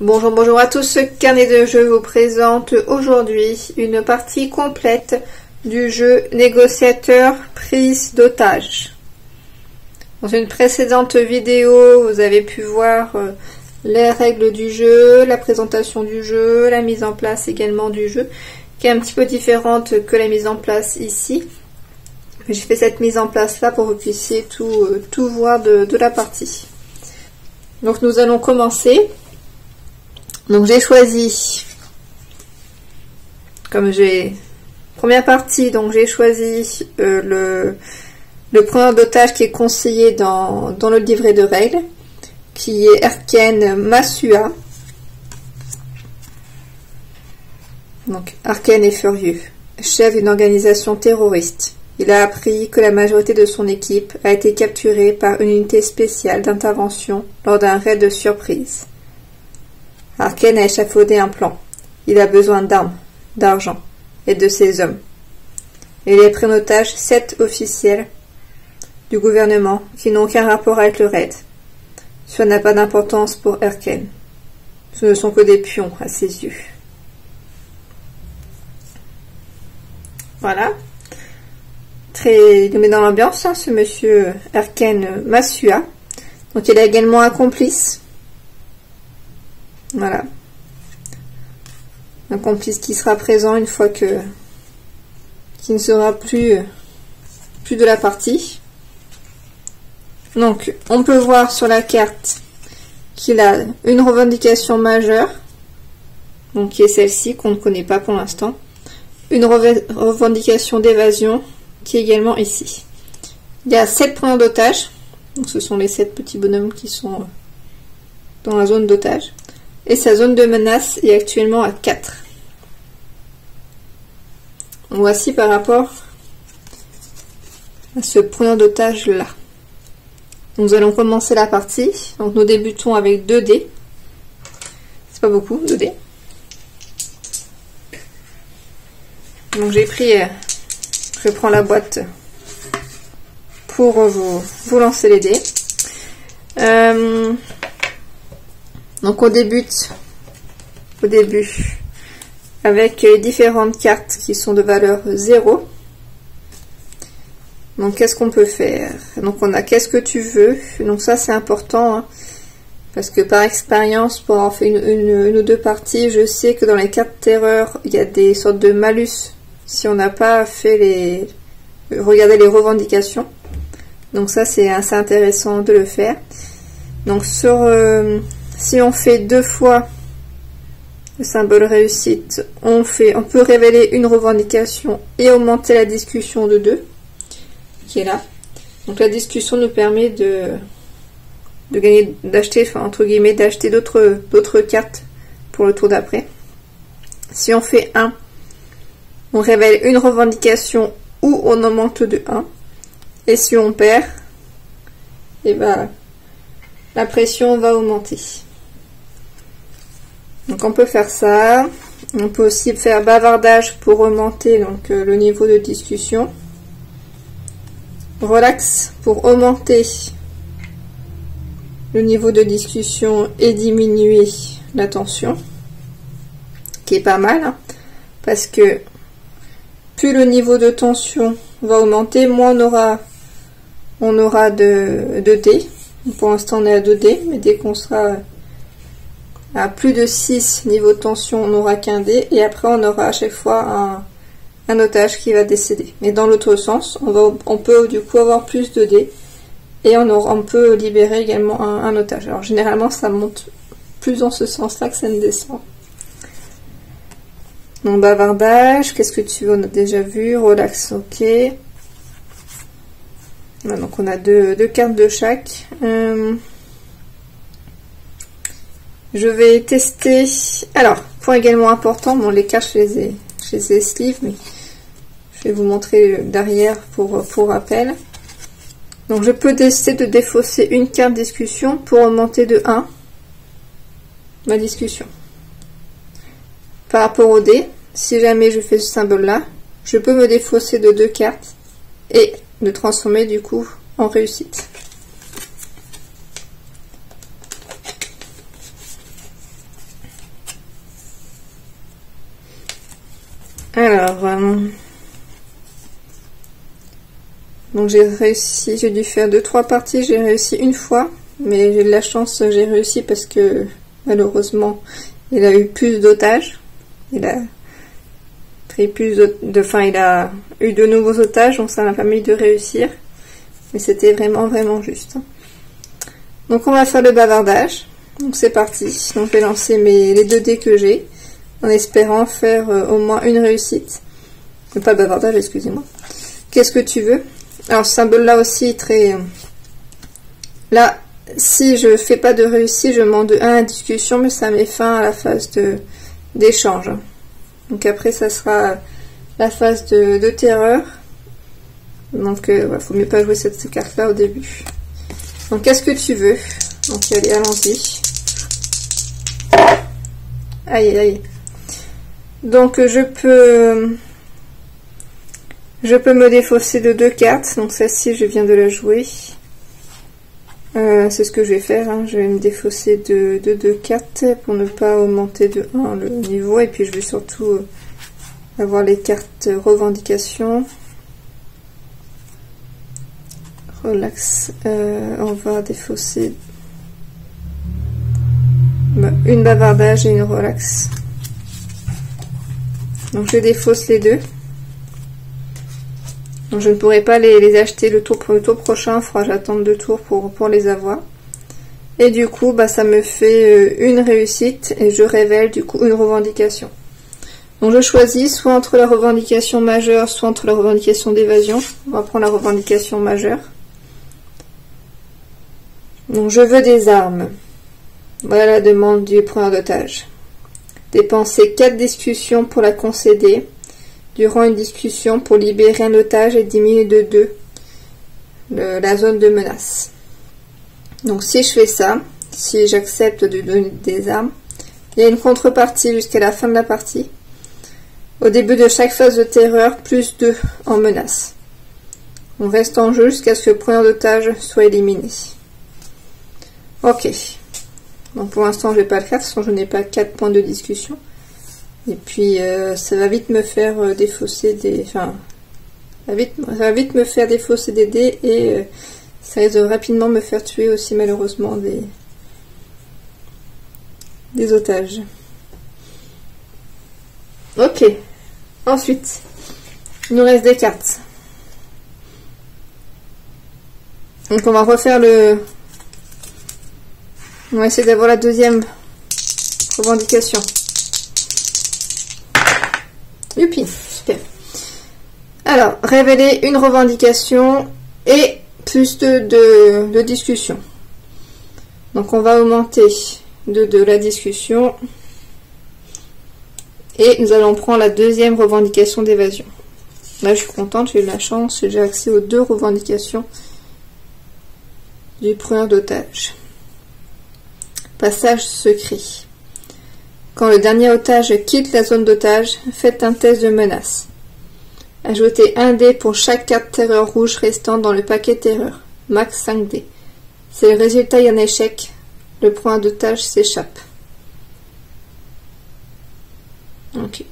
Bonjour, bonjour à tous, ce carnet de jeu vous présente aujourd'hui une partie complète du jeu négociateur prise d'otage. Dans une précédente vidéo, vous avez pu voir les règles du jeu, la présentation du jeu, la mise en place également du jeu, qui est un petit peu différente que la mise en place ici. J'ai fait cette mise en place là pour que vous puissiez tout voir de la partie. Donc nous allons commencer. Donc j'ai choisi, première partie, donc j'ai choisi le preneur d'otage qui est conseillé dans le livret de règles, qui est Erken Masua. Donc Erken est furieux, chef d'une organisation terroriste. Il a appris que la majorité de son équipe a été capturée par une unité spéciale d'intervention lors d'un raid de surprise. Erken a échafaudé un plan. Il a besoin d'armes, d'argent et de ses hommes. Il a pris en otage 7 officiels du gouvernement qui n'ont aucun rapport avec le raid. Cela n'a pas d'importance pour Erken. Ce ne sont que des pions à ses yeux. Voilà. Il met dans l'ambiance, hein, ce monsieur Erken Masua. Donc il a également un complice. Voilà. Un complice qui sera présent une fois qui ne sera plus de la partie. Donc, on peut voir sur la carte qu'il a une revendication majeure, donc qui est celle-ci, qu'on ne connaît pas pour l'instant. Une revendication d'évasion, qui est également ici. Il y a 7 preneurs d'otages, donc ce sont les 7 petits bonhommes qui sont dans la zone d'otage. Et sa zone de menace est actuellement à 4. Voici par rapport à ce preneur d'otage là. Nous allons commencer la partie. Donc nous débutons avec 2 dés. C'est pas beaucoup, 2 dés. Donc je prends la boîte pour vous lancer les dés. Donc on débute au début avec les différentes cartes qui sont de valeur 0. Donc qu'est-ce qu'on peut faire? Donc on a qu'est-ce que tu veux. Donc ça c'est important, hein, parce que par expérience, pour avoir fait une ou 2 parties, je sais que dans les cartes terreur, il y a des sortes de malus si on n'a pas fait regarder les revendications. Donc ça c'est assez intéressant de le faire. Donc si on fait 2 fois le symbole réussite, on peut révéler une revendication et augmenter la discussion de 2, qui est là. Donc la discussion nous permet de gagner, d'acheter, enfin entre guillemets, d'acheter d'autres cartes pour le tour d'après. Si on fait 1, on révèle une revendication ou on augmente de 1. Et si on perd, et ben la pression va augmenter. Donc on peut faire ça. On peut aussi faire bavardage pour augmenter donc le niveau de discussion. Relax pour augmenter le niveau de discussion et diminuer la tension, qui est pas mal, hein, parce que plus le niveau de tension va augmenter, moins on aura de dés. Pour l'instant on est à 2 dés, mais dès qu'on sera à plus de 6 niveaux de tension, on n'aura qu'un dé, et après on aura à chaque fois un otage qui va décéder. Mais dans l'autre sens, on peut du coup avoir plus de dés, et on peut libérer également un otage. Alors généralement ça monte plus dans ce sens-là que ça ne descend. Donc bavardage, qu'est-ce que tu veux? On a déjà vu. Relax, ok. Voilà, donc on a deux cartes de chaque. Je vais tester. Alors, point également important, bon les cartes je les ai sleeve, mais je vais vous montrer derrière pour rappel. Donc je peux tester de défausser une carte discussion pour augmenter de 1 ma discussion. Par rapport au dé, si jamais je fais ce symbole là, je peux me défausser de 2 cartes et le transformer du coup en réussite. Alors, donc j'ai réussi, j'ai dû faire 2-3 parties, j'ai réussi une fois, mais j'ai de la chance, j'ai réussi parce que malheureusement il a eu plus d'otages, il a pris plus enfin il a eu de nouveaux otages, donc ça m'a permis de réussir, mais c'était vraiment juste. Donc on va faire le bavardage, donc c'est parti, donc je vais lancer les 2 dés que j'ai, en espérant faire au moins une réussite, pas le bavardage, excusez-moi. Qu'est-ce que tu veux? Alors ce symbole là aussi très... Là, si je fais pas de réussite, je mets de 1 à discussion, mais ça met fin à la phase d'échange. Donc après ça sera la phase de terreur. Donc faut mieux pas jouer cette carte là au début. Donc qu'est-ce que tu veux? Donc allez, allons-y. Aïe. Donc je peux me défausser de 2 cartes. Donc celle-ci je viens de la jouer. C'est ce que je vais faire, hein. Je vais me défausser de 2 cartes pour ne pas augmenter de 1 le niveau. Et puis je vais surtout avoir les cartes revendication. Relax. On va défausser une bavardage et une relax. Donc je défausse les 2. Donc je ne pourrai pas les acheter le tour prochain, il faudra que j'attende 2 tours pour les avoir. Et du coup, ça me fait une réussite et je révèle du coup une revendication. Donc je choisis soit entre la revendication majeure, soit entre la revendication d'évasion. On va prendre la revendication majeure. Donc je veux des armes. Voilà la demande du preneur d'otage. Dépenser 4 discussions pour la concéder. Durant une discussion pour libérer un otage et diminuer de 2 la zone de menace. Donc si je fais ça, si j'accepte de donner des armes, il y a une contrepartie jusqu'à la fin de la partie. Au début de chaque phase de terreur, plus 2 en menace. On reste en jeu jusqu'à ce que le preneur d'otage soit éliminé. Ok. Donc pour l'instant je vais pas le faire, de toute façon je n'ai pas 4 points de discussion. Et puis ça va vite me faire défausser des... Enfin, ça va vite me faire défausser des dés et ça risque de rapidement me faire tuer aussi malheureusement des otages. Ok. Ensuite, il nous reste des cartes. Donc on va refaire le... On va essayer d'avoir la deuxième revendication. Youpi, super. Alors, révéler une revendication et plus de discussion. Donc on va augmenter de la discussion. Et nous allons prendre la deuxième revendication d'évasion. Là je suis contente, j'ai eu de la chance, j'ai accès aux 2 revendications du preneur d'otage. Passage secret. Quand le dernier otage quitte la zone d'otage, faites un test de menace. Ajoutez 1 dé pour chaque carte terreur rouge restant dans le paquet terreur. Max 5 dés. Si le résultat est un échec, le preneur d'otage s'échappe. Ok.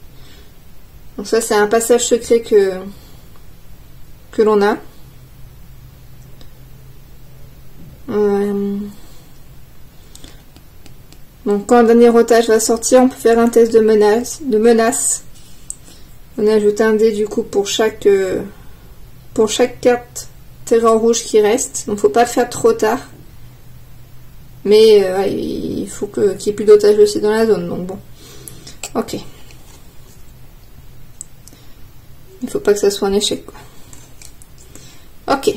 Donc ça c'est un passage secret que l'on a. Donc quand un dernier otage va sortir, on peut faire un test de menace. On ajoute un dé du coup pour chaque carte terreur rouge qui reste. Donc faut pas le faire trop tard. Mais il faut qu'il n'y ait plus d'otages aussi dans la zone. Donc bon. Ok. Il faut pas que ça soit un échec, quoi. Ok.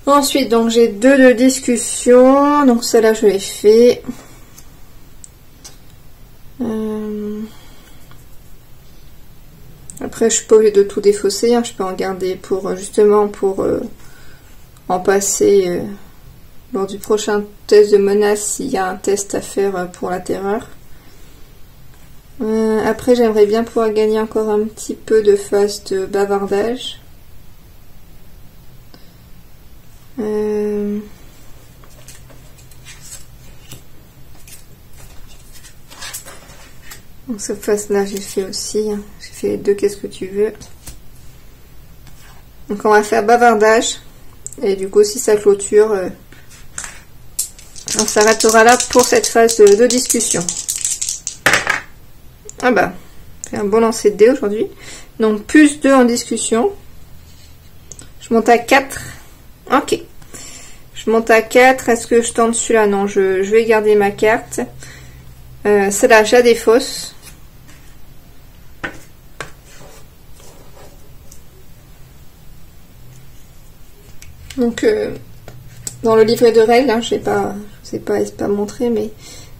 Ensuite, donc j'ai 2 de discussion. Donc celle-là, je l'ai fait. Après, je suis pas obligée de tout défausser. Hein. Je peux en garder pour justement pour en passer lors du prochain test de menace s'il y a un test à faire pour la terreur. Après, j'aimerais bien pouvoir gagner encore un petit peu de phase de bavardage. Donc cette phase-là, j'ai fait aussi. Hein. J'ai fait les deux, qu'est-ce que tu veux. Donc on va faire bavardage. Et du coup, si ça clôture, on s'arrêtera là pour cette phase de discussion. Ah bah, fait un bon lancer de dés aujourd'hui. Donc plus 2 en discussion. Je monte à 4. Ok. Je monte à 4. Est-ce que je tente celui-là? Non, je vais garder ma carte. Celle-là, je la défausse. Donc, dans le livret de règles, hein, je sais pas montrer, mais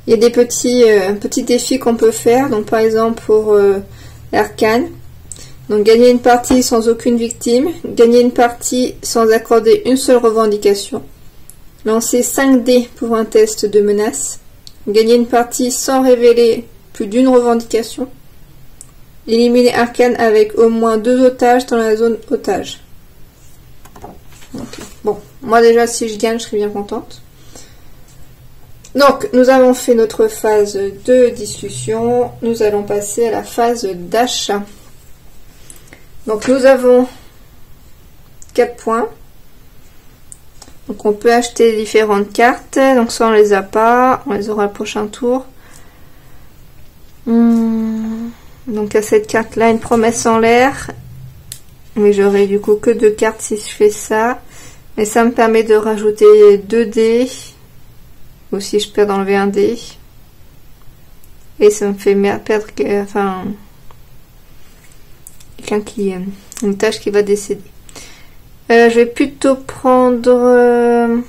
il y a des petits défis qu'on peut faire. Donc, par exemple, pour l'arcane. Donc, gagner une partie sans aucune victime. Gagner une partie sans accorder une seule revendication. Lancer 5 dés pour un test de menace. Gagner une partie sans révéler plus d'une revendication. Éliminer arcane avec au moins 2 otages dans la zone otage. Okay. Bon, moi déjà si je gagne je serai bien contente. Donc nous avons fait notre phase de discussion. Nous allons passer à la phase d'achat. Donc nous avons 4 points. Donc on peut acheter différentes cartes. Donc soit on les a pas, on les aura le prochain tour. Donc à cette carte là, une promesse en l'air. Mais j'aurai du coup que 2 cartes si je fais ça. Et ça me permet de rajouter 2 dés. Ou si je perds d'enlever un dé. Et ça me fait perdre enfin quelqu'un qui une tâche qui va décéder. Je vais plutôt prendre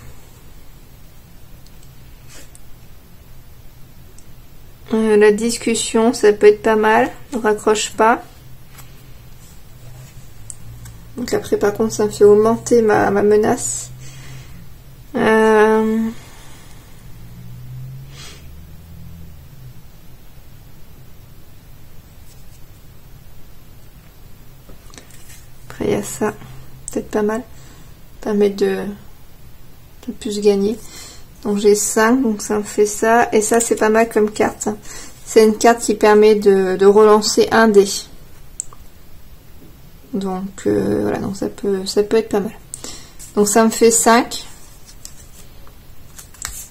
la discussion, ça peut être pas mal. Ne raccroche pas. Donc après par contre ça me fait augmenter ma menace. Après il y a ça, peut-être pas mal. Permet de plus gagner. Donc j'ai 5, donc ça me fait ça. Et ça c'est pas mal comme carte. C'est une carte qui permet de relancer un dé. Donc voilà, donc ça peut être pas mal. Donc ça me fait 5.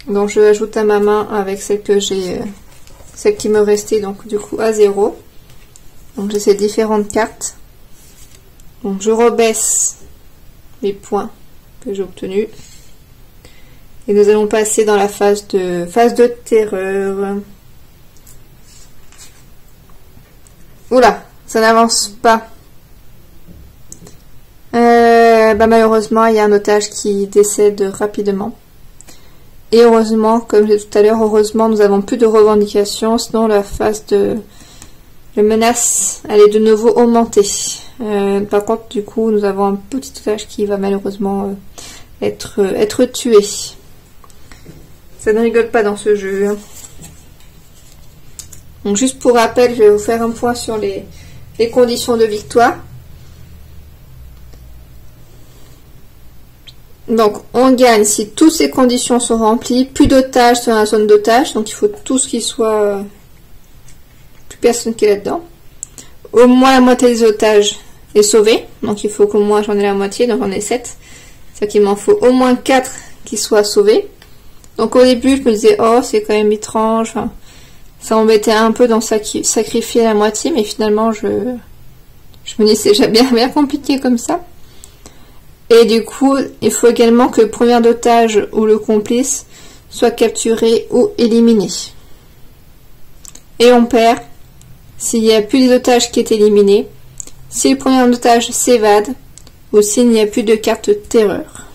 Donc je ajoute à ma main avec celle que j'ai, celle qui me restait, donc du coup à 0. Donc j'ai ces différentes cartes. Donc je rebaisse les points que j'ai obtenus. Et nous allons passer dans la phase de terreur. Oula, ça n'avance pas. Malheureusement, il y a un otage qui décède rapidement. Et heureusement, comme j'ai dit tout à l'heure, heureusement, nous avons plus de revendications. Sinon, la phase de menace, elle est de nouveau augmentée. Par contre, du coup, nous avons un petit otage qui va malheureusement être tué. Ça ne rigole pas dans ce jeu. Donc, juste pour rappel, je vais vous faire un point sur les conditions de victoire. Donc, on gagne si toutes ces conditions sont remplies. Plus d'otages dans la zone d'otage. Donc, il faut tous qu'ils soient... plus personne qui est là-dedans. Au moins la moitié des otages est sauvée. Donc, il faut qu'au moins j'en ai la moitié. Donc, j'en ai 7. C'est-à-dire qu'il m'en faut au moins 4 qui soient sauvés. Donc, au début, je me disais, oh, c'est quand même étrange. Enfin, ça m'embêtait un peu d'en sacrifier la moitié. Mais finalement, je me dis, c'est déjà bien compliqué comme ça. Et du coup, il faut également que le preneur d'otage ou le complice soit capturé ou éliminé. Et on perd s'il n'y a plus d'otages qui est éliminé, si le preneur d'otage s'évade ou s'il n'y a plus de carte terreur.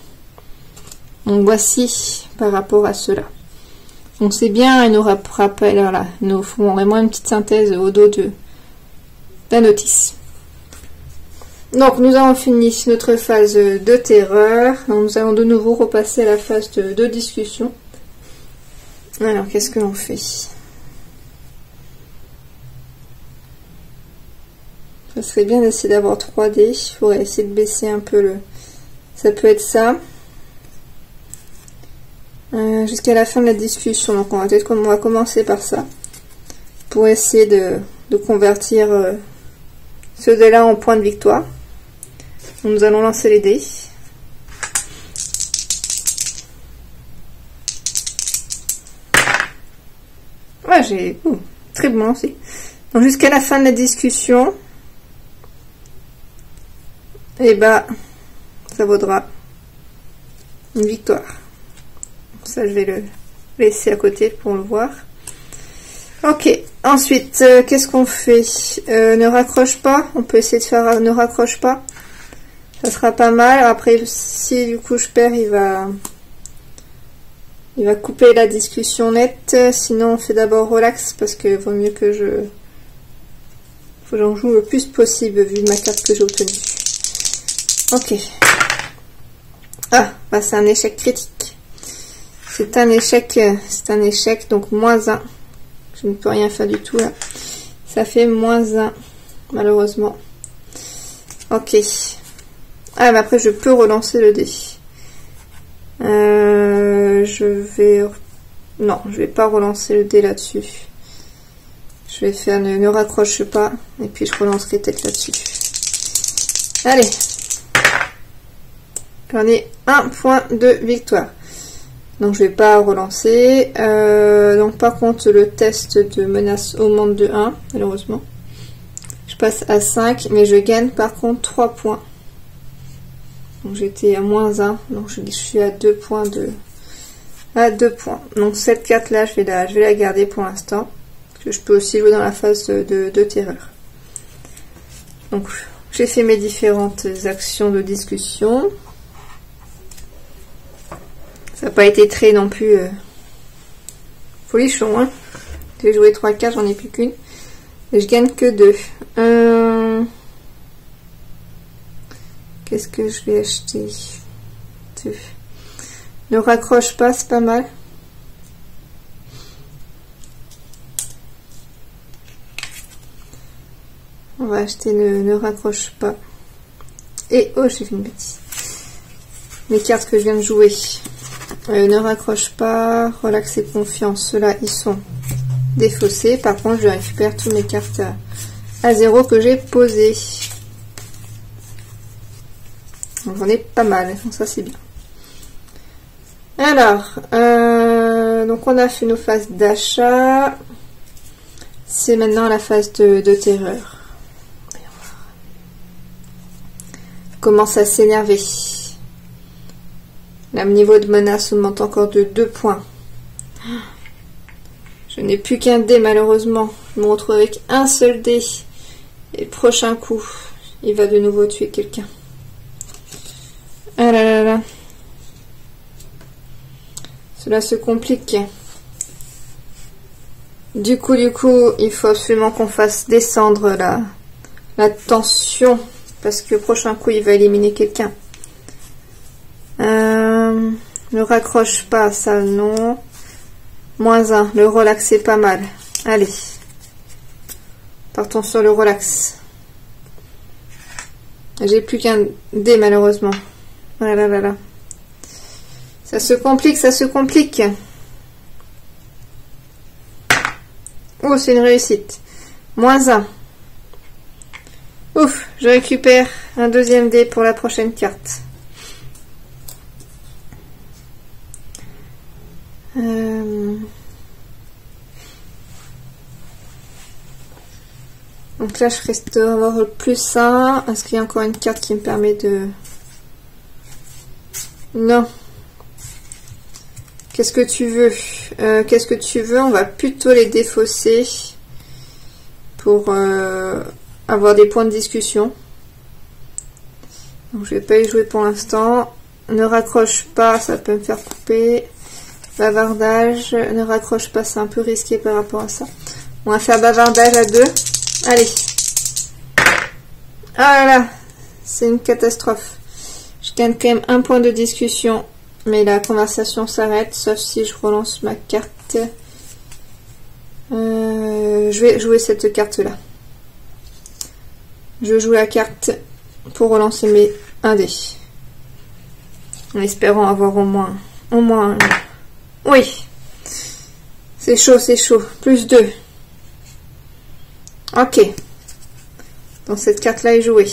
Donc voici par rapport à cela. Donc c'est bien, il nous rappelle, voilà, ils nous font vraiment une petite synthèse au dos de la notice. Donc nous avons fini notre phase de terreur. Donc, nous allons de nouveau repasser à la phase de discussion. Alors qu'est-ce que l'on fait? Ça serait bien d'essayer d'avoir 3 dés. Il faudrait essayer de baisser un peu le... Ça peut être ça. Jusqu'à la fin de la discussion. Donc on va commencer par ça. pour essayer de convertir ce dé-là en point de victoire. Donc, nous allons lancer les dés. Ouais, j'ai très bon lancé. Donc jusqu'à la fin de la discussion, et bah ça vaudra une victoire. Ça, je vais le laisser à côté pour le voir. Ok, ensuite, qu'est-ce qu'on fait? Ne raccroche pas. On peut essayer de faire ne raccroche pas. Ça sera pas mal. Après, si du coup je perds, il va couper la discussion nette. Sinon, on fait d'abord relax parce que vaut mieux que faut que j'en joue le plus possible vu ma carte que j'ai obtenue. Ok. Ah, bah c'est un échec critique. C'est un échec, donc -1. Je ne peux rien faire du tout là. Ça fait -1, malheureusement. Ok. Ah, mais après je peux relancer le dé. Non, je vais pas relancer le dé là-dessus. Je vais faire ne raccroche pas. Et puis je relancerai peut-être là-dessus. Allez. J'en ai un point de victoire. Donc je vais pas relancer. Donc par contre le test de menace augmente de 1, malheureusement. Je passe à 5, mais je gagne par contre 3 points. Donc j'étais à -1, donc je suis à 2 points à 2 points. Donc cette carte là, je vais la garder pour l'instant. Parce que je peux aussi jouer dans la phase de terreur. Donc j'ai fait mes différentes actions de discussion. Ça n'a pas été très non plus folichon, hein. J'ai joué 3 cartes, j'en ai plus qu'une. Et je gagne que 2. Qu'est-ce que je vais acheter? 2. Ne raccroche pas, c'est pas mal. On va acheter ne raccroche pas. Et oh, j'ai fait une bêtise. Les cartes que je viens de jouer. Ne raccroche pas, relax et confiance. Ceux-là, ils sont défaussés. Par contre, je récupère toutes mes cartes à 0 que j'ai posées. Donc, j'en ai pas mal. Donc, ça, c'est bien. Alors, donc on a fait nos phases d'achat. C'est maintenant la phase de terreur. Je commence à s'énerver. Le niveau de menace augmente encore de 2 points. Je n'ai plus qu'un dé malheureusement. Je me retrouve avec un seul dé. Et le prochain coup, il va de nouveau tuer quelqu'un. Ah là là là. Cela se complique. Du coup, il faut absolument qu'on fasse descendre la tension. Parce que le prochain coup, il va éliminer quelqu'un. Ne raccroche pas, ça non. -1, le relax c'est pas mal. Allez. Partons sur le relax. J'ai plus qu'un dé malheureusement. Voilà, là. Ça se complique, ça se complique. Oh, c'est une réussite. -1. Ouf, je récupère un deuxième dé pour la prochaine carte. Donc là, je reste à avoir le +1. Est-ce qu'il y a encore une carte qui me permet de... Non. Qu'est-ce que tu veux? Qu'est-ce que tu veux? On va plutôt les défausser pour avoir des points de discussion. Donc je vais pas y jouer pour l'instant. Ne raccroche pas, ça peut me faire couper. Bavardage, ne raccroche pas, c'est un peu risqué par rapport à ça. On va faire bavardage à 2. Allez. Ah là là, c'est une catastrophe. Je gagne quand même un point de discussion, mais la conversation s'arrête, sauf si je relance ma carte. Je vais jouer cette carte-là. Je joue la carte pour relancer mes 1 dé. En espérant avoir au moins un. Oui. C'est chaud, c'est chaud. +2. Ok. Donc cette carte-là est jouée.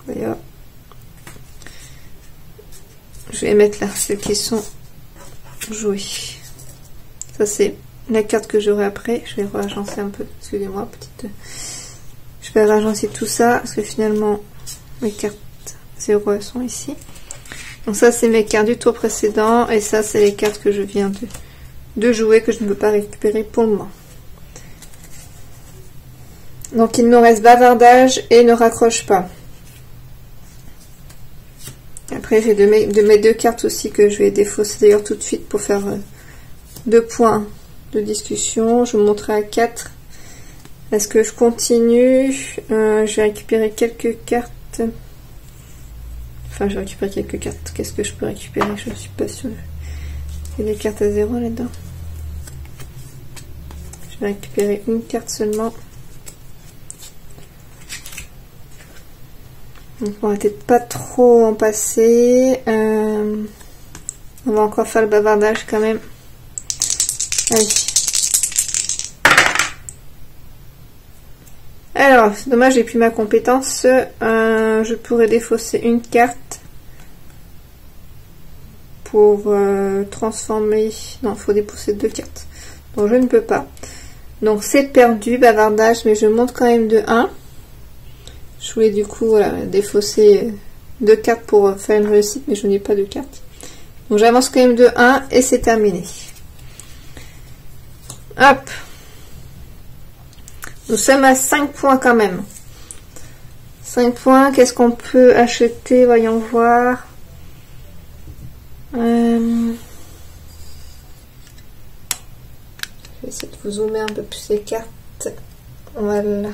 D'ailleurs, je vais mettre là celles qui sont jouées. Ça c'est la carte que j'aurai après. Je vais réagencer un peu. Excusez-moi, petite. Je vais réagencer tout ça parce que finalement mes cartes 0 elles sont ici. Donc ça c'est mes cartes du tour précédent et ça c'est les cartes que je viens de jouer que je ne peux pas récupérer pour le moment. Donc il nous reste bavardage et ne raccroche pas. Après j'ai de mes deux cartes aussi que je vais défausser d'ailleurs tout de suite pour faire 2 points de discussion. Je vous montrerai à 4. Est-ce que je continue? Je vais récupérer quelques cartes. Enfin, je vais récupérer quelques cartes. Qu'est-ce que je peux récupérer? Je ne suis pas sûre. Il y a des cartes à 0 là-dedans. Je vais récupérer une carte seulement. Donc on va peut-être pas trop en passer. On va encore faire le bavardage quand même. Allez. Alors, c'est dommage, j'ai plus ma compétence. Je pourrais défausser une carte pour transformer. Non, il faut déposer 2 cartes. Donc je ne peux pas. Donc c'est perdu, bavardage, mais je monte quand même de 1. Je voulais du coup voilà, défausser 2 cartes pour faire une réussite, mais je n'ai pas de cartes. Donc j'avance quand même de 1 et c'est terminé. Hop. Nous sommes à 5 points quand même. 5 points, qu'est-ce qu'on peut acheter? Voyons voir. Je vais essayer de vous zoomer un peu plus les cartes. Voilà.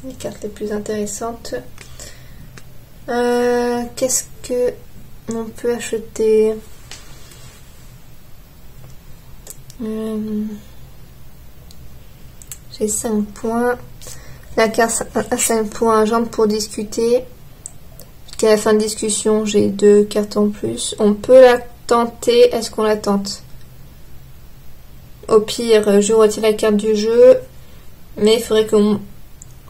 Les cartes les plus intéressantes. Qu'est-ce que on peut acheter? J'ai 5 points. La carte à 5 points, jambe pour discuter. Jusqu'à la fin de discussion, j'ai 2 cartes en plus. On peut la tenter. Est-ce qu'on la tente? Au pire, je retire la carte du jeu. Mais il faudrait que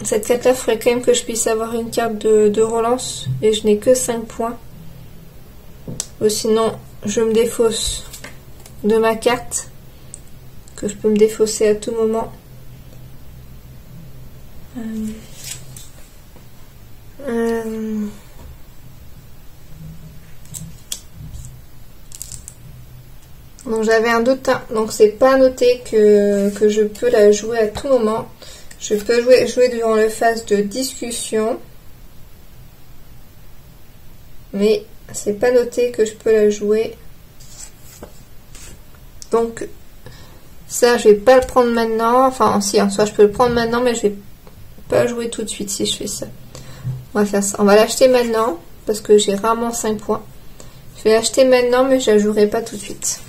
cette carte-là, il faudrait quand même que je puisse avoir une carte de relance. Et je n'ai que 5 points. Ou sinon, je me défausse de ma carte. Que je peux me défausser à tout moment. Donc j'avais un doute, hein. Donc c'est pas noté que je peux la jouer à tout moment. Je peux jouer durant la phase de discussion, mais c'est pas noté que je peux la jouer. Donc ça je vais pas le prendre maintenant. Enfin si, en soi je peux le prendre maintenant, mais je vais pas jouer tout de suite si je fais ça. On va faire ça. On va l'acheter maintenant parce que j'ai rarement 5 points. Je vais l'acheter maintenant, mais je la jouerai pas tout de suite.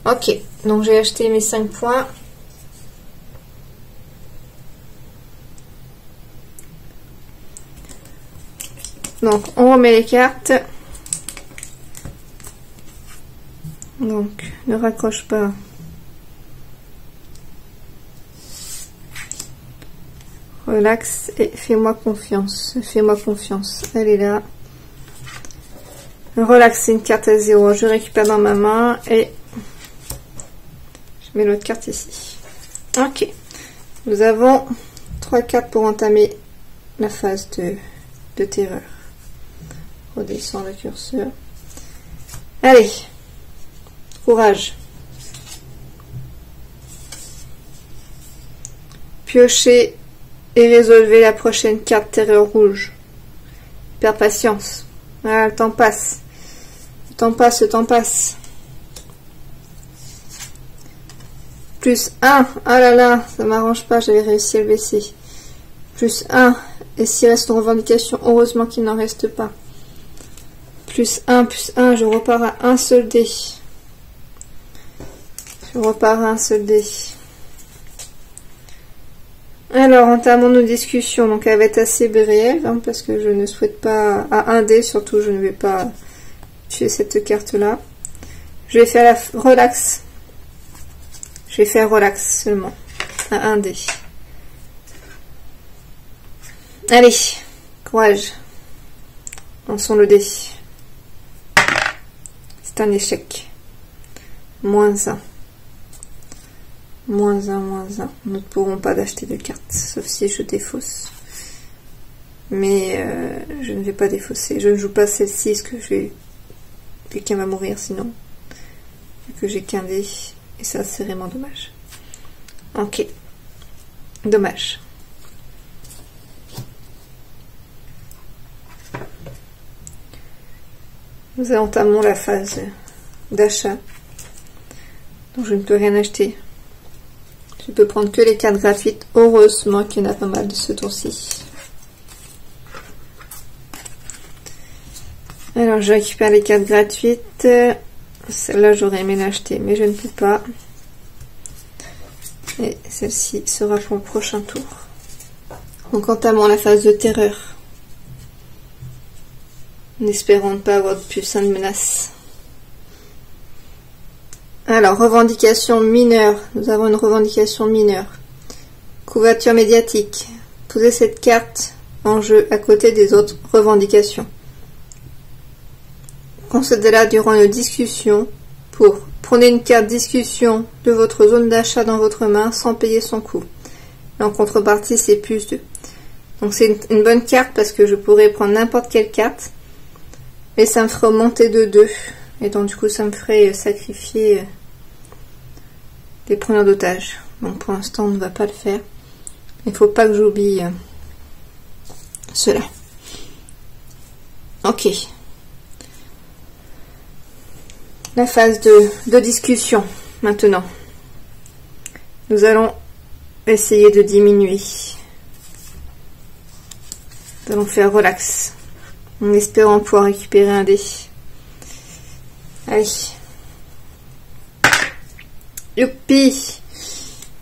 Ok, donc j'ai acheté mes 5 points. Donc on remet les cartes. Donc ne raccroche pas. Relax et fais-moi confiance. Fais-moi confiance. Elle est là. Relax, c'est une carte à 0. Je récupère dans ma main et je mets l'autre carte ici. Ok. Nous avons 3 cartes pour entamer la phase de terreur. Redescends le curseur. Allez. Courage. Piochez et résolvez la prochaine carte terreur rouge. Perds patience. Ah, le temps passe. Le temps passe, le temps passe. Plus 1. Ah là là, ça m'arrange pas, j'avais réussi à le baisser. Plus 1. Et s'il reste une revendication, heureusement qu'il n'en reste pas. Plus 1, je repars à un seul dé. Je repars à un seul dé. Alors, entamons nos discussions. Donc, elle va être assez brève, hein, parce que je ne souhaite pas... À un dé, surtout, je ne vais pas tuer cette carte-là. Je vais faire la relax. Je vais faire relax seulement. À 1 dé. Allez, courage. Lançons le dé. C'est un échec. -1. -1. Nous ne pourrons pas d'acheter de cartes, sauf si je défausse. Mais je ne vais pas défausser. Je ne joue pas celle-ci, parce que quelqu'un va mourir sinon. Vu que j'ai qu'un dé. Et ça, c'est vraiment dommage. Ok. Dommage. Nous entamons la phase d'achat. Donc je ne peux rien acheter. Je peux prendre que les cartes gratuites. Heureusement qu'il y en a pas mal de ce tour-ci. Alors je récupère les cartes gratuites. Celle-là j'aurais aimé l'acheter, mais je ne peux pas. Et celle-ci sera pour le prochain tour. Donc entamons la phase de terreur. En espérant ne pas avoir de puissante menace. Alors, revendication mineure. Nous avons une revendication mineure. Couverture médiatique. Posez cette carte en jeu à côté des autres revendications. Concédez-la durant une discussion pour prenez une carte discussion de votre zone d'achat dans votre main sans payer son coût. Et en contrepartie, c'est +2. Donc c'est une bonne carte parce que je pourrais prendre n'importe quelle carte. Et ça me ferait monter de 2. Et donc du coup ça me ferait sacrifier des preneurs d'otages. Donc pour l'instant on ne va pas le faire. Il ne faut pas que j'oublie cela. Ok. La phase de discussion maintenant. Nous allons essayer de diminuer. Nous allons faire relax. En espérant pouvoir récupérer un dé. Allez. Youpi.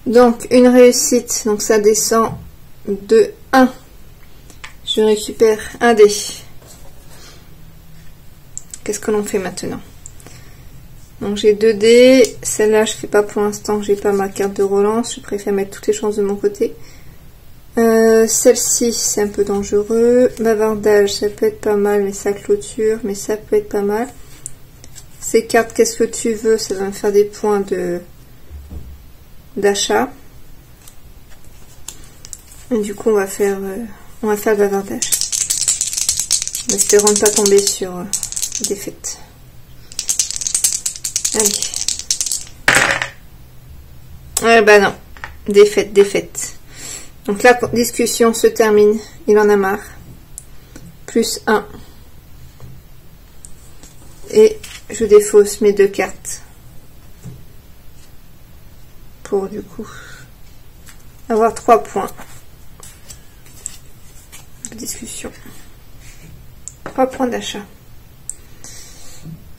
Donc, une réussite. Donc, ça descend de 1. Je récupère un dé. Qu'est-ce que l'on fait maintenant? Donc, j'ai 2 dés. Celle-là, je fais pas pour l'instant. J'ai pas ma carte de relance. Je préfère mettre toutes les chances de mon côté. Celle-ci, c'est un peu dangereux. Bavardage, ça peut être pas mal, mais ça clôture, mais ça peut être pas mal. Ces cartes, qu'est-ce que tu veux? Ça va me faire des points d'achat. Et du coup, on va faire le bavardage. En espérant ne pas tomber sur défaite. Allez. Bah non. Défaite. Donc la discussion se termine. Il en a marre. +1. Et je défausse mes 2 cartes. Pour du coup avoir 3 points de discussion. 3 points d'achat.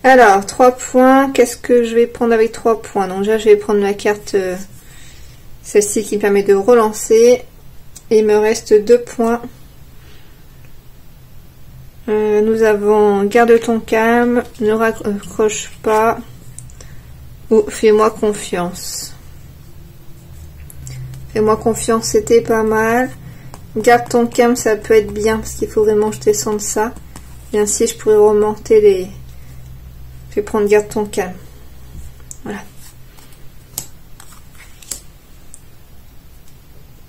Alors, 3 points. Qu'est-ce que je vais prendre avec 3 points? Donc déjà, je vais prendre la carte, celle-ci qui me permet de relancer. Et il me reste 2 points. Nous avons garde ton calme, ne raccroche pas ou fais-moi confiance. Fais-moi confiance, c'était pas mal. Garde ton calme, ça peut être bien parce qu'il faut vraiment que je descende ça. Et ainsi, je pourrais remonter les... Je vais prendre garde ton calme. Voilà.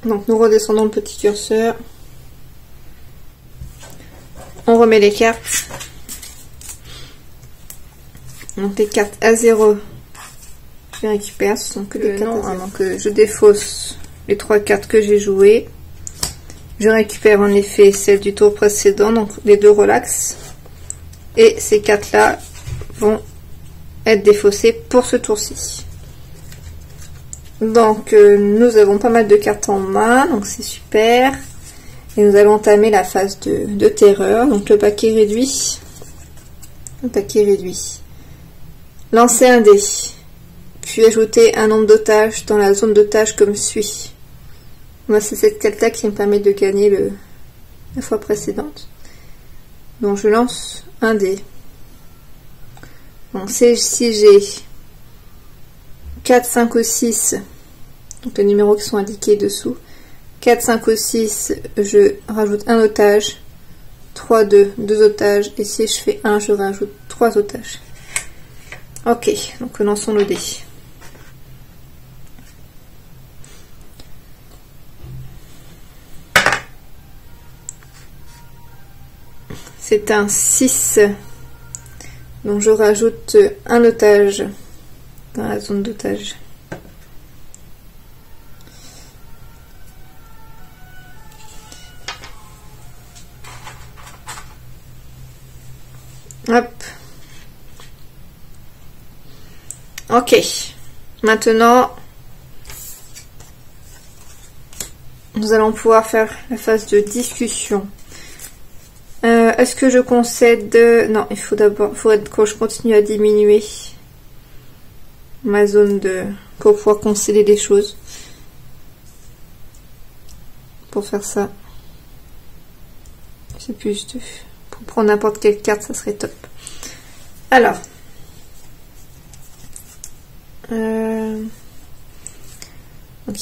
Donc nous redescendons le petit curseur. On remet les cartes. Donc les cartes à 0, je les récupère. Ce sont que des cartes à 0. Donc je défausse les 3 cartes que j'ai jouées. Je récupère en effet celles du tour précédent, donc les 2 relax. Et ces 4 là vont être défaussées pour ce tour-ci. Donc nous avons pas mal de cartes en main, donc c'est super. Et nous allons entamer la phase de terreur. Donc le paquet réduit. Lancer un dé. Puis ajouter un nombre d'otages dans la zone d'otages comme suit. Moi c'est cette carte-là qui me permet de gagner la fois précédente. Donc je lance un dé. Donc si j'ai 4, 5 ou 6, donc les numéros qui sont indiqués dessous. 4, 5 ou 6, je rajoute un otage. 3, 2, 2 otages. Et si je fais 1, je rajoute 3 otages. Ok, donc lançons le dé. C'est un 6. Donc je rajoute un otage dans la zone d'otage. Hop. Ok. Maintenant, nous allons pouvoir faire la phase de discussion. Est-ce que je concède... Non, il faut d'abord... Il faudrait que je continue à diminuer ma zone de... pour pouvoir concéder des choses. Pour faire ça. C'est plus de... Pour prendre n'importe quelle carte, ça serait top. Alors. Donc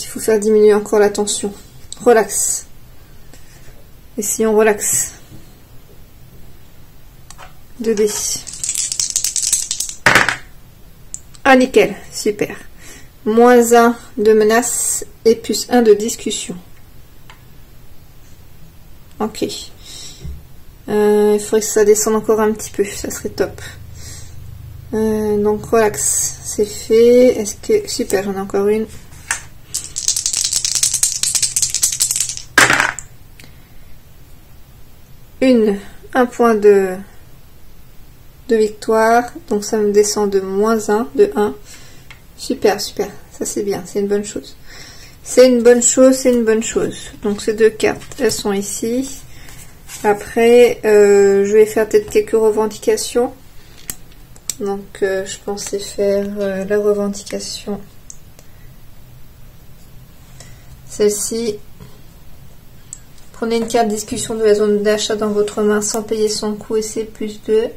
il faut faire diminuer encore la tension. Relax. Et si on relaxe. 2 dés. Ah nickel, super. Moins 1 de menace et plus 1 de discussion. Ok. Il faudrait que ça descende encore un petit peu, ça serait top. Donc relax, c'est fait. Est-ce que... Super, j'en ai encore une. Un point de victoire. Donc ça me descend de moins 1, de 1. Super, super. Ça c'est bien, c'est une bonne chose. C'est une bonne chose, c'est une bonne chose. Donc ces deux cartes, elles sont ici. Après, je vais faire peut-être quelques revendications. Donc je pensais faire la revendication. Celle-ci. Prenez une carte discussion de la zone d'achat dans votre main sans payer son coût et c'est plus 2.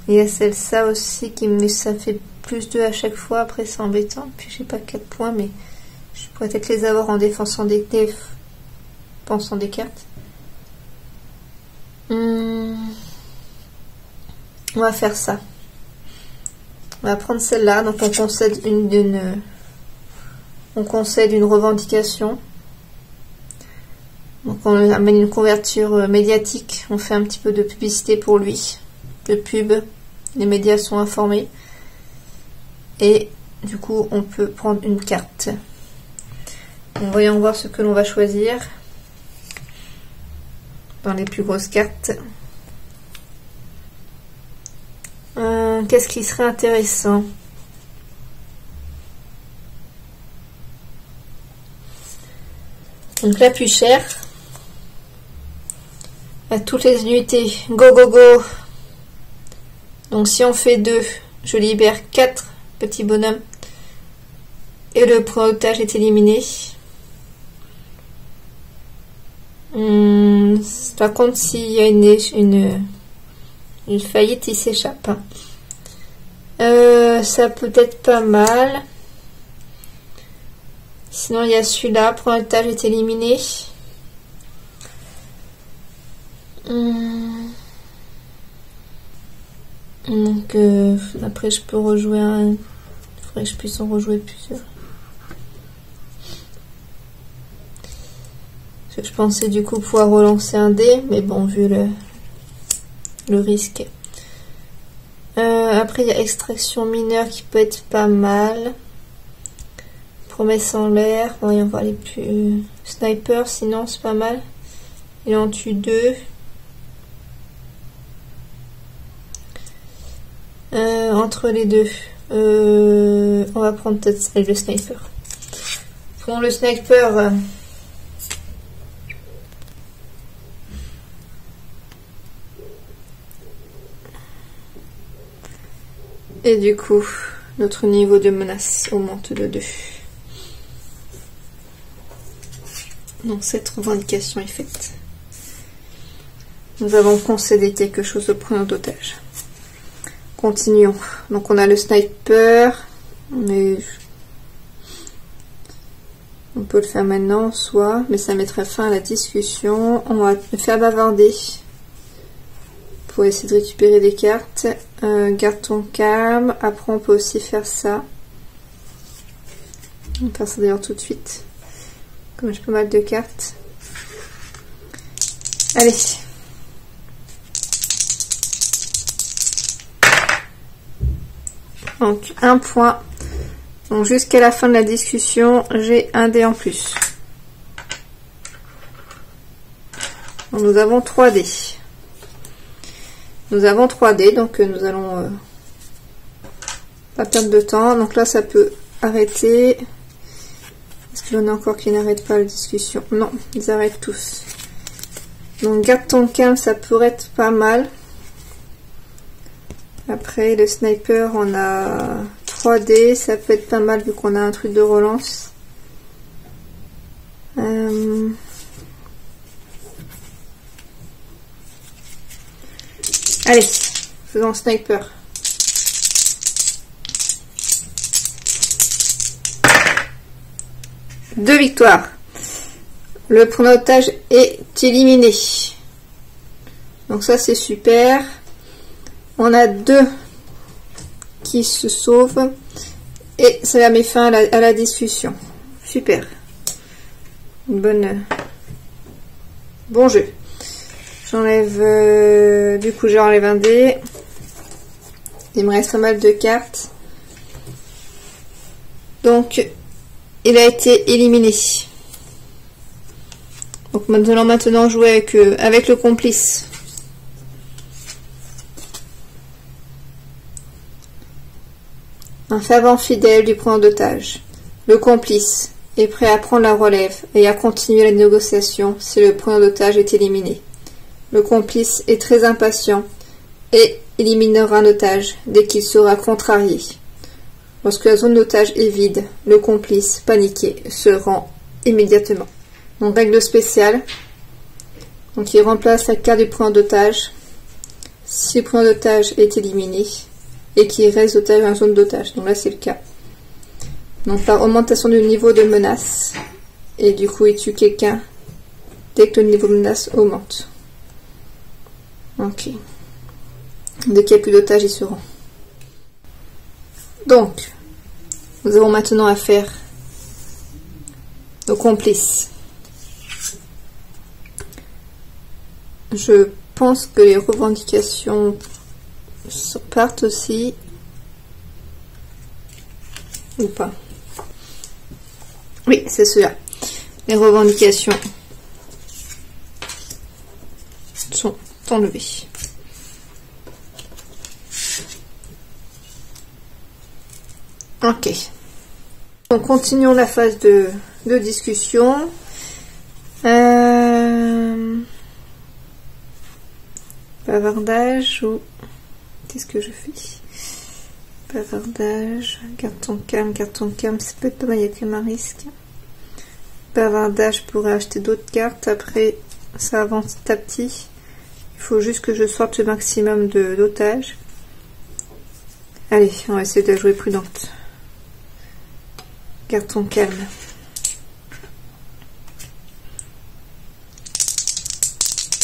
Il y a celle-là aussi qui me ça fait plus 2 à chaque fois. Après c'est embêtant. Puis j'ai pas 4 points mais je pourrais peut-être les avoir en défensant des cartes. On va faire ça. On va prendre celle-là. Donc on concède une revendication. Donc on amène une couverture médiatique. On fait un petit peu de publicité pour lui. De pub. Les médias sont informés. Et du coup on peut prendre une carte. Donc, voyons voir ce que l'on va choisir. Dans les plus grosses cartes. Qu'est-ce qui serait intéressant? Donc la plus chère. À toutes les unités. Go go go. Donc si on fait 2, je libère 4 petits bonhommes. Et le point otage est éliminé. Par contre, s'il y a une faillite, il s'échappe. Ça peut être pas mal. Sinon, il y a celui-là. Point otage est éliminé. Donc, après, je peux rejouer un... Il faudrait que je puisse en rejouer plusieurs. Je pensais du coup pouvoir relancer un dé, mais bon, vu le risque. Après, il y a extraction mineure qui peut être pas mal. Promesse en l'air. Voyons voir les plus... Sniper, sinon, c'est pas mal. Il en tue 2. Entre les deux, on va prendre peut-être le sniper. Prenons le sniper. Et du coup, notre niveau de menace augmente de 2. Donc cette revendication est faite. Nous avons concédé quelque chose au preneur d'otage. Continuons. Donc on a le sniper, mais on peut le faire maintenant soit, mais ça mettrait fin à la discussion. On va le faire bavarder pour essayer de récupérer des cartes. Garde ton calme. Après on peut aussi faire ça. On va faire ça d'ailleurs tout de suite. Comme j'ai pas mal de cartes. Allez. Donc, un point. Donc, jusqu'à la fin de la discussion, j'ai un dé en plus. Donc, nous avons 3 dés. Nous avons 3 dés, donc nous allons pas perdre de temps. Donc là, ça peut arrêter. Est-ce qu'il y en a encore qui n'arrêtent pas la discussion? Non, ils arrêtent tous. Donc, garde ton calme, ça pourrait être pas mal. Après, le sniper, on a 3D, ça peut être pas mal vu qu'on a un truc de relance. Allez, faisons sniper. Deux victoires. Le point d'otage est éliminé. Donc ça, c'est super. On a 2 qui se sauvent et ça met fin à la discussion. Super. Bon jeu. J'enlève... du coup, j'enlève un dé. Il me reste pas mal de cartes. Donc, il a été éliminé. Donc, nous allons maintenant jouer avec le complice. Un fervent fidèle du preneur d'otage. Le complice est prêt à prendre la relève et à continuer la négociation si le preneur d'otage est éliminé. Le complice est très impatient et éliminera un otage dès qu'il sera contrarié. Lorsque la zone d'otage est vide, le complice, paniqué, se rend immédiatement. Donc règle spéciale. Donc il remplace la carte du preneur d'otage si le preneur d'otage est éliminé et qu'il reste d'otage dans la zone d'otage. Donc là c'est le cas. Donc par augmentation du niveau de menace, et du coup il tue quelqu'un dès que le niveau de menace augmente. Ok. Dès qu'il n'y a plus d'otages, ils se rend. Donc, nous avons maintenant affaire au complice. Je pense que les revendications partent aussi. Ou pas. Oui, c'est cela. Les revendications sont enlevées. Ok. Donc continuons la phase de discussion. Bavardage ou... Qu'est-ce que je fais? Bavardage, garde ton calme, ça peut être pas mal, il y a quand même un risque. Bavardage pour acheter d'autres cartes, après ça avance petit à petit. Il faut juste que je sorte le maximum d'otages. Allez, on va essayer de jouer prudente. Garde ton calme.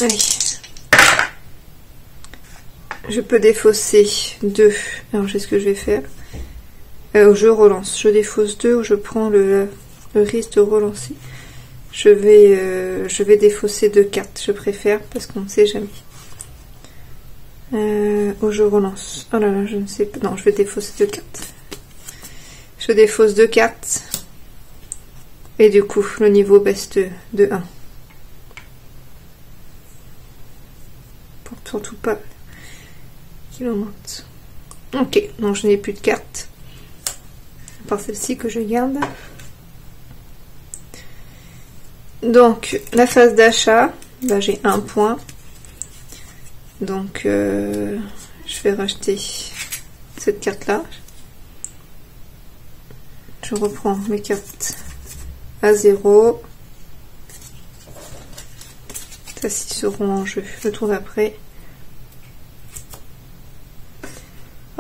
Allez. Je peux défausser 2. Alors, je sais ce que je vais faire. Je relance. Je défausse 2 ou je prends le risque de relancer. Je vais défausser 2 cartes. Je préfère parce qu'on ne sait jamais. Ou je relance. Oh là là, je ne sais pas. Non, je vais défausser 2 cartes. Je défausse 2 cartes. Et du coup, le niveau baisse de 1. Pour surtout pas qu'il augmente. Ok, donc je n'ai plus de cartes. À part celle-ci que je garde. Donc, la phase d'achat. Là, j'ai 1 point. Donc, je vais racheter cette carte-là. Je reprends mes cartes à 0. Ça, s'ils seront en jeu le tour d'après.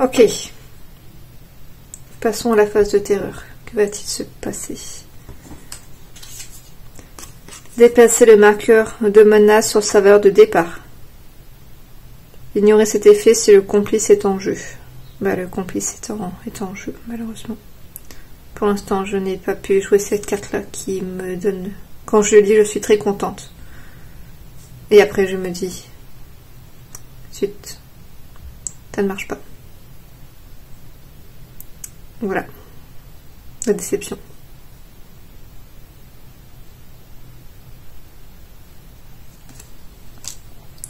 Ok. Passons à la phase de terreur. Que va-t-il se passer? Déplacer le marqueur de menace sur sa valeur de départ. Ignorer cet effet si le complice est en jeu. Bah, le complice est en jeu, malheureusement. Pour l'instant, je n'ai pas pu jouer cette carte-là qui me donne... Quand je lis, je suis très contente. Et après, je me dis... Zut, ça ne marche pas. Voilà. La déception.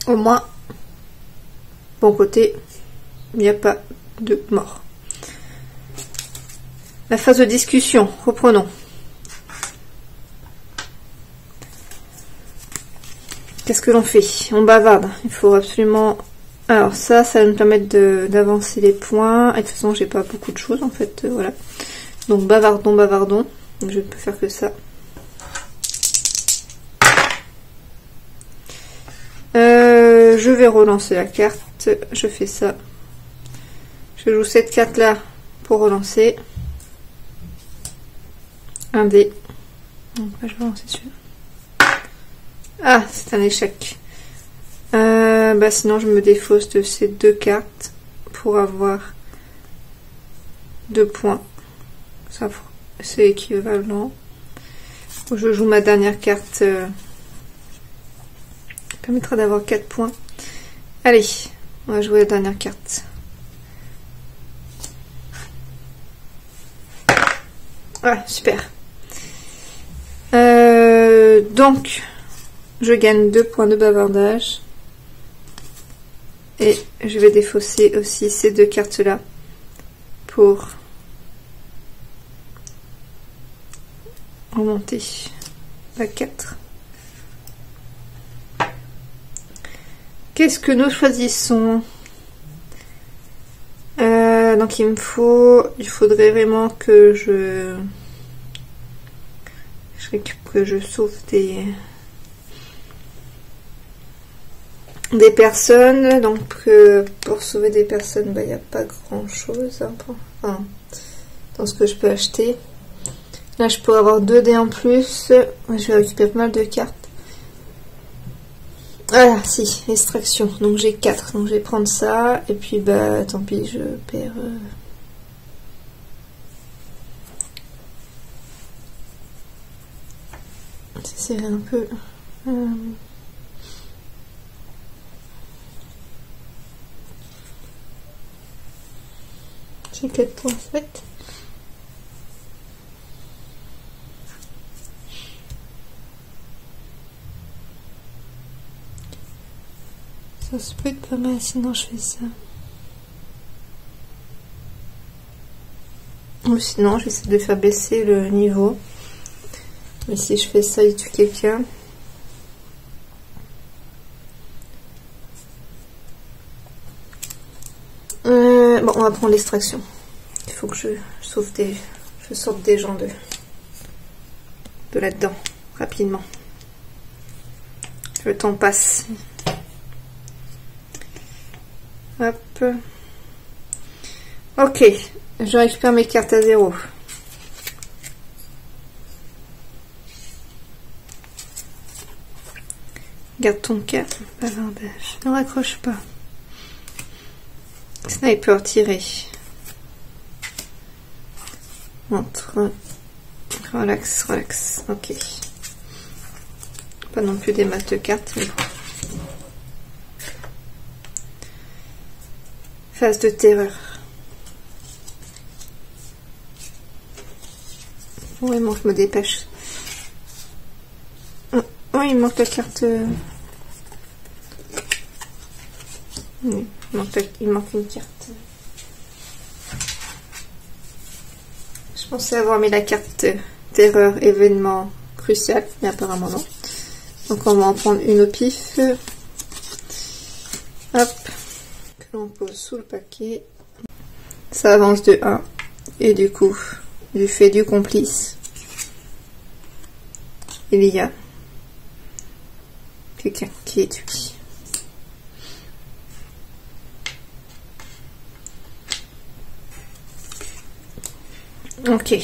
Au moins, bon côté, il n'y a pas de mort. La phase de discussion, reprenons. Qu'est-ce que l'on fait? On bavarde. Il faut absolument... Alors ça va nous permettre d'avancer les points. Et de toute façon, j'ai pas beaucoup de choses en fait. Voilà. Donc bavardons, bavardons. Je ne peux faire que ça. Je vais relancer la carte. Je fais ça. Je joue cette carte là pour relancer. Un dé. Donc là, je vais relancer celui-là. Ah, c'est un échec. Bah sinon, je me défausse de ces deux cartes pour avoir 2 points. Ça, c'est équivalent. Je joue ma dernière carte. Permettra d'avoir 4 points. Allez, on va jouer la dernière carte. Ah, super. Donc, je gagne 2 points de bavardage. Et je vais défausser aussi ces 2 cartes-là pour remonter à 4. Qu'est-ce que nous choisissons? Donc il faudrait vraiment que je sauve des personnes. Donc pour sauver des personnes, bah, il n'y a pas grand chose dans ce que je peux acheter. Là je pourrais avoir 2 dés en plus. Je vais récupérer pas mal de cartes. Ah si, extraction. Donc j'ai 4. Donc je vais prendre ça. Et puis bah tant pis, je perds. C'est un peu. J'ai 4 points en fait. Ça se peut être pas mal, sinon je fais ça. Ou sinon j'essaie de faire baisser le niveau. Mais si je fais ça, il tue quelqu'un. Bon, on va prendre l'extraction. Il faut que je sorte des gens de là-dedans, rapidement. Le temps passe. Hop. Ok, je récupère mes cartes à 0. Garde ton cas, bavardage. Ne raccroche pas. Sniper tiré. Montre. Relax, relax. Ok. Pas non plus des maths de cartes. Mais... Phase de terreur. Vraiment, je me dépêche. Oh, il manque la carte. Oui, il manque une carte. Je pensais avoir mis la carte terreur événement crucial, mais apparemment non. Donc on va en prendre une au pif. Hop. Que l'on pose sous le paquet. Ça avance de 1. Et du coup, du fait du complice, il y a quelqu'un qui est tué. Ok.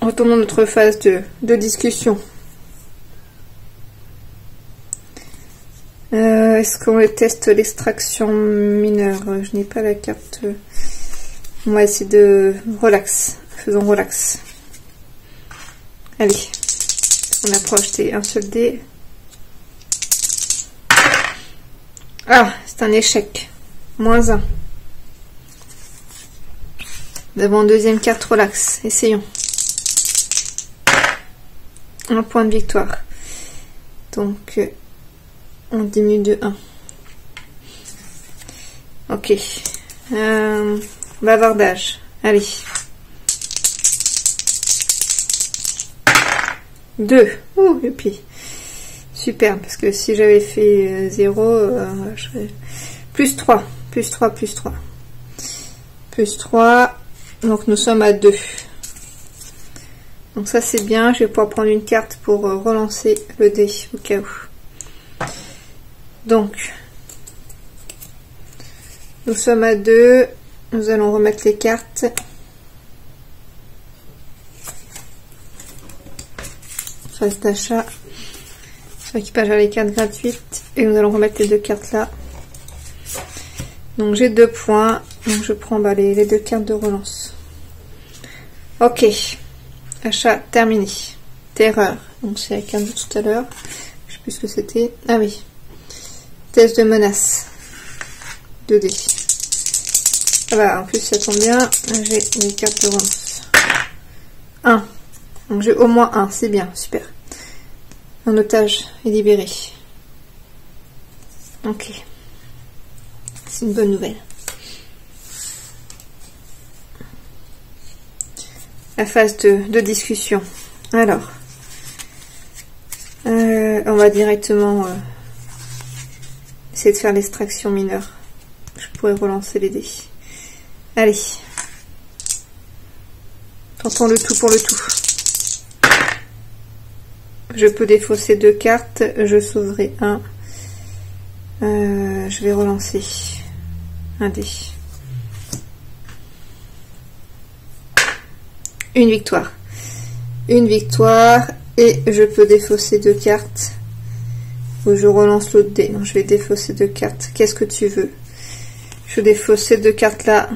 Retournons à notre phase de discussion. Est-ce qu'on teste l'extraction mineure? Je n'ai pas la carte. On va essayer de relax. Faisons relax. Allez. On a projeté un seul dé. Ah, c'est un échec. -1. Nous avons une deuxième carte relax. Essayons. Un point de victoire. Donc, on diminue de 1. Ok. Bavardage. Allez. 2. Ouh, youpi. Super, parce que si j'avais fait 0, plus 3. Plus 3, plus 3. Plus 3. Donc nous sommes à 2. Donc ça c'est bien. Je vais pouvoir prendre une carte pour relancer le dé au cas où. Donc, nous sommes à 2. Nous allons remettre les cartes. Phase d'achat. Sur équipage à les cartes gratuites. Et nous allons remettre les 2 cartes là. Donc j'ai 2 points. Donc je prends les 2 cartes de relance. Ok. Achat terminé. Terreur. Donc c'est la carte de tout à l'heure. Je sais plus ce que c'était. Ah oui. Test de menace. 2 dés. Ah bah, en plus ça tombe bien. J'ai les cartes de relance. 1. Donc j'ai au moins 1. C'est bien. Super. Un otage est libéré. Ok. C'est une bonne nouvelle. La phase de discussion. Alors. On va directement essayer de faire l'extraction mineure. Je pourrais relancer les dés. Allez. Tentons le tout pour le tout. Je peux défausser 2 cartes. Je sauverai 1. Je vais relancer un dé. Une victoire. Une victoire. Et je peux défausser 2 cartes. Ou je relance l'autre dé. Non, je vais défausser 2 cartes. Qu'est-ce que tu veux? Je défausse ces 2 cartes là.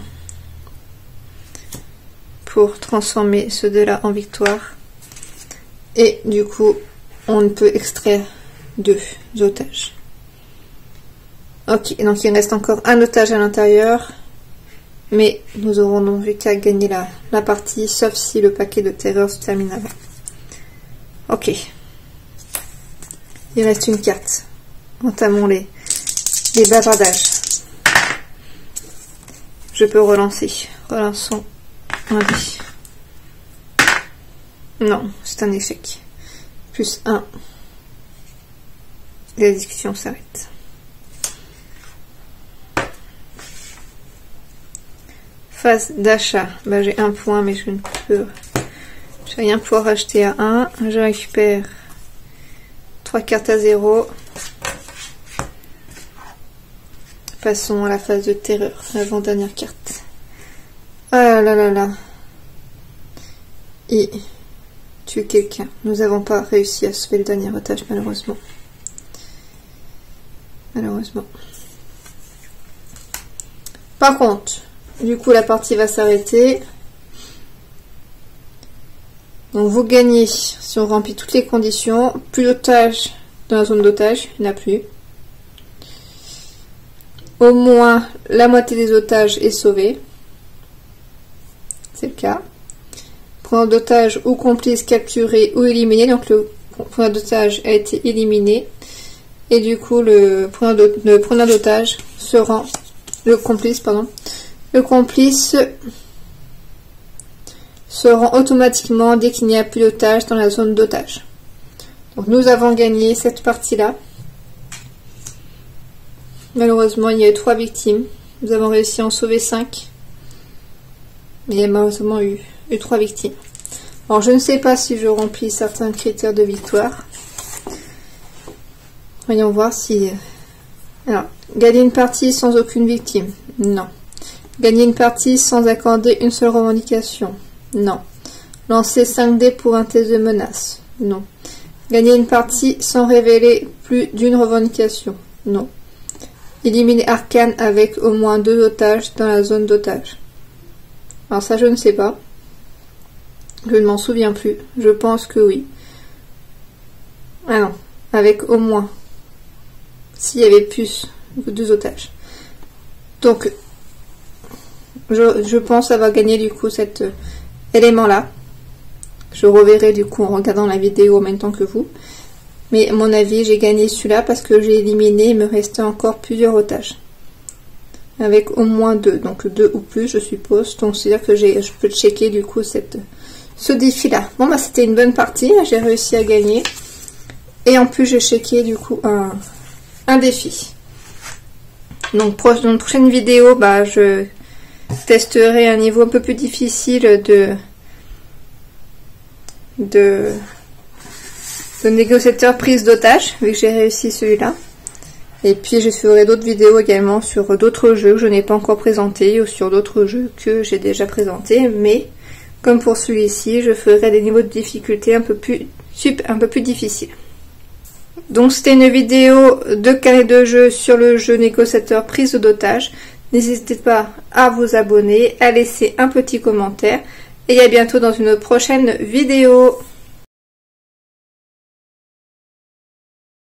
Pour transformer ce dé là en victoire. Et du coup, on ne peut extraire 2 otages. Ok, donc il reste encore un otage à l'intérieur. Mais nous aurons donc vu qu'à gagner la partie, sauf si le paquet de terreur se termine avant. Ok. Il reste une carte. Entamons les bavardages. Je peux relancer. Relançons un dé. Non, c'est un échec. Plus 1. Et la discussion s'arrête. Phase d'achat. Bah, j'ai 1 point, mais je ne peux rien pouvoir acheter à 1. Je récupère 3 cartes à 0. Passons à la phase de terreur, l'avant-dernière carte. Ah là là là. Et tuer quelqu'un. Nous n'avons pas réussi à sauver le dernier otage, malheureusement. Malheureusement. Par contre, du coup, la partie va s'arrêter. Donc, vous gagnez, si on remplit toutes les conditions, plus d'otages dans la zone d'otage, il n'y en a plus. Au moins, la moitié des otages est sauvée. C'est le cas. Preneur d'otage ou complice capturé ou éliminé. Donc, le preneur d'otage a été éliminé. Et du coup, le preneur d'otage se rend... Le complice, pardon. Le complice se rend automatiquement dès qu'il n'y a plus d'otage dans la zone d'otage. Donc nous avons gagné cette partie-là. Malheureusement, il y a eu 3 victimes. Nous avons réussi à en sauver 5. Mais il y a malheureusement eu 3 victimes. Alors je ne sais pas si je remplis certains critères de victoire. Voyons voir si... Alors, gagner une partie sans aucune victime. Non. Gagner une partie sans accorder une seule revendication. Non. Lancer 5 dés pour un test de menace. Non. Gagner une partie sans révéler plus d'une revendication. Non. Éliminer Arcane avec au moins 2 otages dans la zone d'otage. Alors ça je ne sais pas. Je ne m'en souviens plus. Je pense que oui. Ah non. Avec au moins. S'il y avait plus que 2 otages. Donc je pense avoir gagné du coup cet élément là. Je reverrai du coup en regardant la vidéo en même temps que vous. Mais à mon avis, j'ai gagné celui-là parce que j'ai éliminé, il me restait encore plusieurs otages. Avec au moins 2, donc 2 ou plus je suppose. Donc c'est-à-dire que je peux checker du coup ce défi-là. Bon bah c'était une bonne partie, j'ai réussi à gagner. Et en plus j'ai checké du coup un défi. Donc dans une prochaine vidéo, bah je testerai un niveau un peu plus difficile de négociateur prise d'otage, vu que j'ai réussi celui-là. Et puis je ferai d'autres vidéos également sur d'autres jeux que je n'ai pas encore présentés ou sur d'autres jeux que j'ai déjà présentés. Mais comme pour celui-ci, je ferai des niveaux de difficulté un peu plus difficiles. Donc c'était une vidéo de carnet de jeu sur le jeu négociateur prise d'otage. N'hésitez pas à vous abonner, à laisser un petit commentaire. Et à bientôt dans une prochaine vidéo.